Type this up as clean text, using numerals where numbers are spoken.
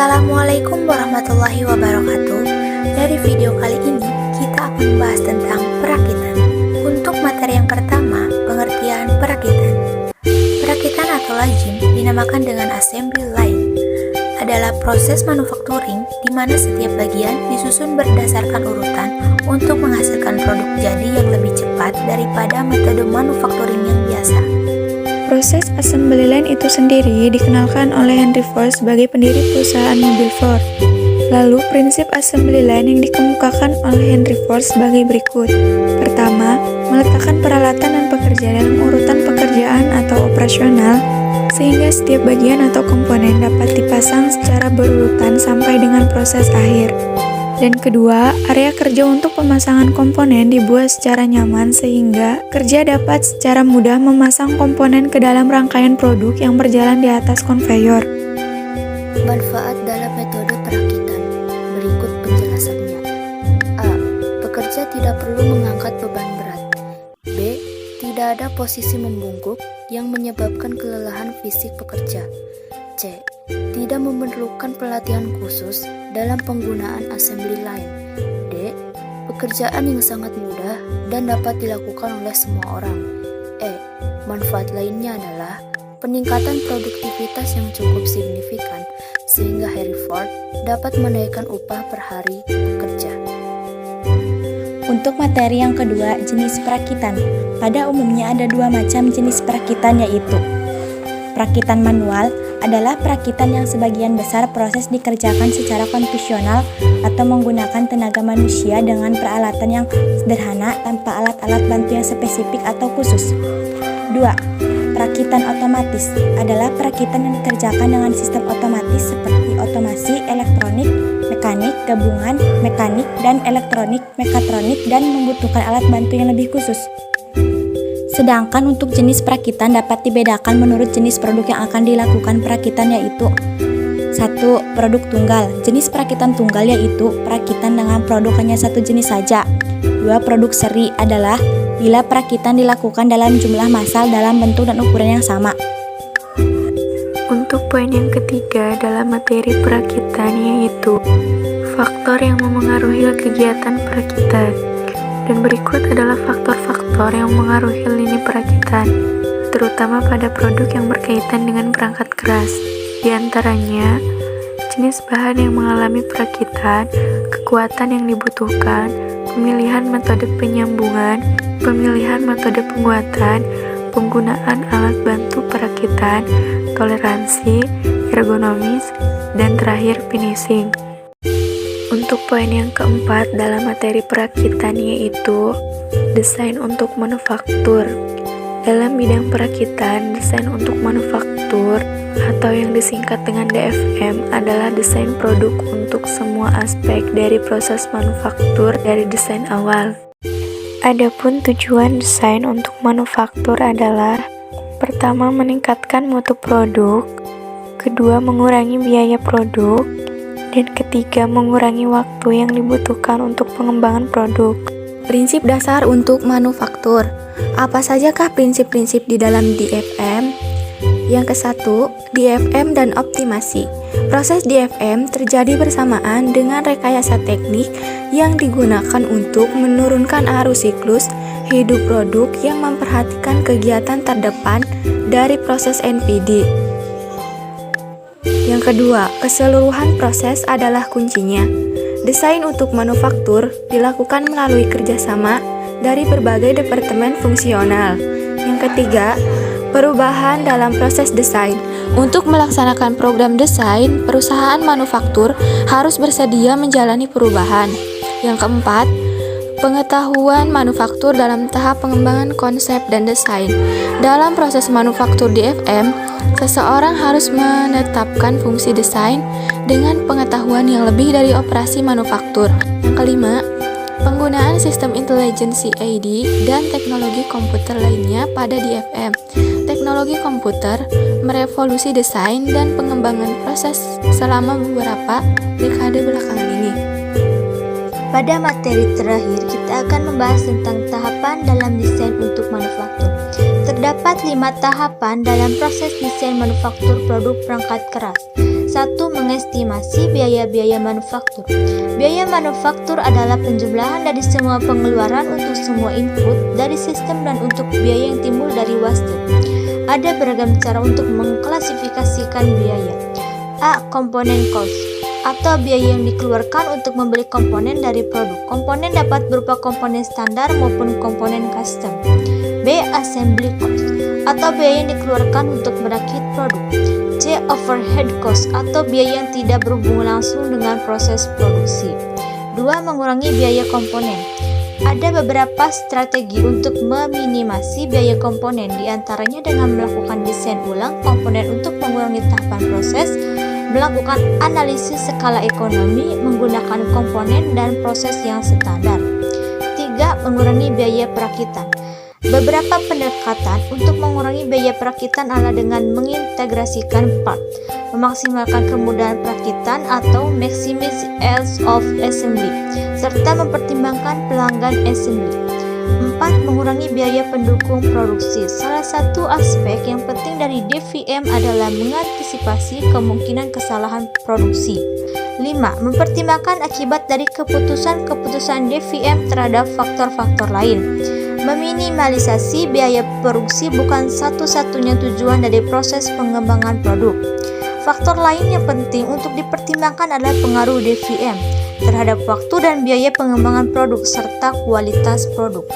Assalamualaikum warahmatullahi wabarakatuh. Dari video kali ini, kita akan membahas tentang perakitan. Untuk materi yang pertama, pengertian perakitan. Perakitan atau lajim dinamakan dengan assembly line. Adalah proses manufacturing di mana setiap bagian disusun berdasarkan urutan untuk menghasilkan produk jadi yang lebih cepat daripada metode manufacturing yang biasa. Proses assembly line itu sendiri dikenalkan oleh Henry Ford sebagai pendiri perusahaan mobil Ford. Lalu, prinsip assembly line yang dikemukakan oleh Henry Ford sebagai berikut. Pertama, meletakkan peralatan dan pekerja dalam urutan pekerjaan atau operasional, sehingga setiap bagian atau komponen dapat dipasang secara berurutan sampai dengan proses akhir. Dan kedua, area kerja untuk pemasangan komponen dibuat secara nyaman sehingga kerja dapat secara mudah memasang komponen ke dalam rangkaian produk yang berjalan di atas konveyor. Manfaat dalam metode perakitan. Berikut penjelasannya. A. Pekerja tidak perlu mengangkat beban berat. B. Tidak ada posisi membungkuk yang menyebabkan kelelahan fisik pekerja. C. Tidak memerlukan pelatihan khusus dalam penggunaan assembly line. D. Pekerjaan yang sangat mudah dan dapat dilakukan oleh semua orang. E. Manfaat lainnya adalah peningkatan produktivitas yang cukup signifikan sehingga Henry Ford dapat menaikkan upah per hari pekerja. Untuk materi yang kedua, jenis perakitan. Pada umumnya ada dua macam jenis perakitan, yaitu perakitan manual adalah perakitan yang sebagian besar proses dikerjakan secara konvensional atau menggunakan tenaga manusia dengan peralatan yang sederhana tanpa alat-alat bantu yang spesifik atau khusus. 2. Perakitan otomatis adalah perakitan yang dikerjakan dengan sistem otomatis seperti otomasi, elektronik, mekanik, gabungan, mekanik, dan elektronik, mekatronik, dan membutuhkan alat bantu yang lebih khusus. Sedangkan untuk jenis perakitan dapat dibedakan menurut jenis produk yang akan dilakukan perakitan, yaitu 1. Produk tunggal. Jenis perakitan tunggal yaitu perakitan dengan produk hanya satu jenis saja. 2. Produk seri adalah bila perakitan dilakukan dalam jumlah massal dalam bentuk dan ukuran yang sama. Untuk poin yang ketiga dalam materi perakitan yaitu faktor yang memengaruhi kegiatan perakitan. Dan berikut adalah faktor-faktor yang mengaruhi lini perakitan, terutama pada produk yang berkaitan dengan perangkat keras. Di antaranya, jenis bahan yang mengalami perakitan, kekuatan yang dibutuhkan, pemilihan metode penyambungan, pemilihan metode penguatan, penggunaan alat bantu perakitan, toleransi, ergonomis, dan terakhir finishing. Untuk poin yang keempat dalam materi perakitan yaitu desain untuk manufaktur. Dalam bidang perakitan, desain untuk manufaktur atau yang disingkat dengan DFM adalah desain produk untuk semua aspek dari proses manufaktur dari desain awal. Adapun tujuan desain untuk manufaktur adalah pertama, meningkatkan mutu produk, kedua, mengurangi biaya produk, dan ketiga, mengurangi waktu yang dibutuhkan untuk pengembangan produk. Prinsip dasar untuk manufaktur. Apa sajakah prinsip-prinsip di dalam DFM? Yang ke-1, DFM dan optimasi. Proses DFM terjadi bersamaan dengan rekayasa teknik yang digunakan untuk menurunkan arus siklus hidup produk yang memperhatikan kegiatan terdepan dari proses NPD. Yang kedua, keseluruhan proses adalah kuncinya. Desain untuk manufaktur dilakukan melalui kerjasama dari berbagai departemen fungsional. Yang ketiga, perubahan dalam proses desain. Untuk melaksanakan program desain, perusahaan manufaktur harus bersedia menjalani perubahan. Yang keempat, pengetahuan manufaktur dalam tahap pengembangan konsep dan desain. Dalam proses manufaktur DFM, seseorang harus menetapkan fungsi desain dengan pengetahuan yang lebih dari operasi manufaktur. Yang kelima, penggunaan sistem intelligence CAD dan teknologi komputer lainnya pada DFM. Teknologi komputer merevolusi desain dan pengembangan proses selama beberapa dekade belakangan ini. Pada materi terakhir, kita akan membahas tentang tahapan dalam desain untuk manufaktur. Terdapat 5 tahapan dalam proses desain manufaktur produk perangkat keras. 1. 1. Mengestimasi biaya-biaya manufaktur. Biaya manufaktur adalah penjumlahan dari semua pengeluaran untuk semua input dari sistem dan untuk biaya yang timbul dari waste. Ada beragam cara untuk mengklasifikasikan biaya. A. Komponen cost atau biaya yang dikeluarkan untuk membeli komponen dari produk. Komponen dapat berupa komponen standar maupun komponen custom. B. Assembly cost atau biaya yang dikeluarkan untuk merakit produk. C. Overhead cost atau biaya yang tidak berhubungan langsung dengan proses produksi. 2. Mengurangi biaya komponen. Ada beberapa strategi untuk meminimasi biaya komponen, diantaranya dengan melakukan desain ulang komponen untuk mengurangi tahapan proses, melakukan analisis skala ekonomi menggunakan komponen dan proses yang standar. 3. Mengurangi biaya perakitan. Beberapa pendekatan untuk mengurangi biaya perakitan adalah dengan mengintegrasikan part, memaksimalkan kemudahan perakitan atau maximize ease of assembly, serta mempertimbangkan pelanggan assembly. 4. Mengurangi biaya pendukung produksi. Salah satu aspek yang penting dari DVM adalah mengantisipasi kemungkinan kesalahan produksi. 5. Mempertimbangkan akibat dari keputusan-keputusan DVM terhadap faktor-faktor lain. Meminimalisasi biaya produksi bukan satu-satunya tujuan dari proses pengembangan produk. Faktor lain yang penting untuk dipertimbangkan adalah pengaruh DVM terhadap waktu dan biaya pengembangan produk serta kualitas produk.